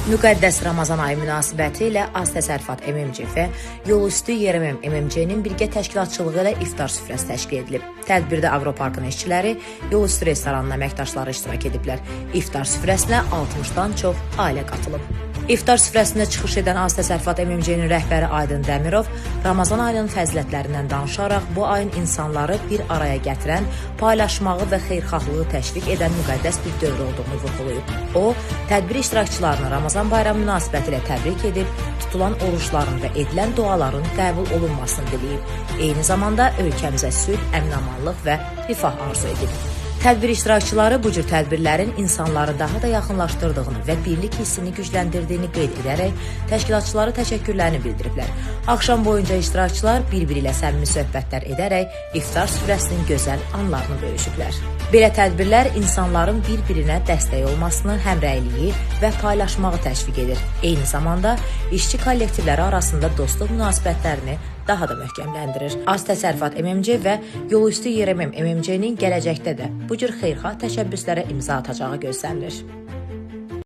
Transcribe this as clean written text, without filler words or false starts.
Müqəddəs Ramazan ayı münasibəti ilə Az Təsərrüfat MMC və Yolüstü YRM MMC-nin birgə təşkilatçılığı ilə iftar süfrəsi təşkil edilib. Tədbirdə Avroparkın işçiləri, Yolüstü restoranının əməkdaşları iştirak ediblər. İftar süfrəsinə 60-dan çox ailə qatılıb. İftar süfrəsində çıxış edən Az Təsərrüfat MMC-nin rəhbəri Aydın Dəmirov Ramazan ayının fəzilətlərindən danışaraq bu ayın insanları bir araya gətirən, paylaşmağı və xeyirxahlığı təşviq edən müqəddəs bir dövr olduğunu vurğulayıb. O, tədbir iştirakçılarını Ramazan bayramı münasibəti ilə təbrik edib, tutulan oruçların və edilən duaların qəbul olunmasını diləyib. Eyni zamanda ölkəmizə sülh, əmin-amanlıq və rifah arzu edib. Tədbir iştirakçıları bu cür tədbirlərin insanları daha da yaxınlaşdırdığını və birlik hissini gücləndirdiyini qeyd edərək təşkilatçılara təşəkkürlərini bildiriblər. Axşam boyunca iştirakçılar bir-biri ilə səmimi söhbətlər edərək iftar süfrəsinin gözəl anlarını bölüşüblər. Belə tədbirlər insanların bir-birinə dəstək olmasını, həmrəyliyi və paylaşmağı təşviq edir. Eyni zamanda işçi kollektivləri arasında dostluq münasibətlərini daha da möhkəmləndirir. Az Təsərrüfat MMC və Yolüstü YRM MMC-nin gələcəkdə də bu cür xeyirxah təşəbbüslərə imza atacağı gözlənilir.